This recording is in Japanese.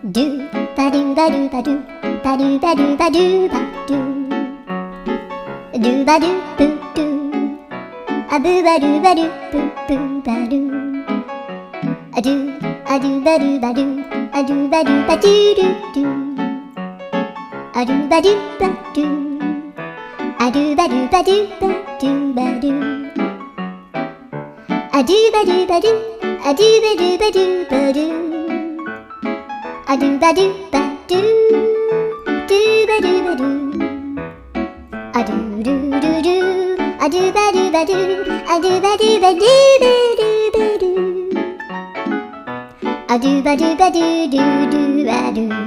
ドゥバドゥバドゥバドゥバドゥバドゥバドゥバドゥドゥバドゥブドゥアブバドゥバドゥブブバドゥアドゥアドゥバドゥバドゥアドゥバドゥバドゥドゥドゥアドゥバドゥバドゥアドゥバドゥバドゥバドゥバドゥアドゥバドゥバドゥアドゥバドゥバドゥバドゥアドゥバドゥバドゥドゥバドゥバドゥアドゥルルルアドゥバドゥバドゥアドゥバドゥバドゥバドゥバドゥアドゥバドゥバドゥドゥドゥバドゥ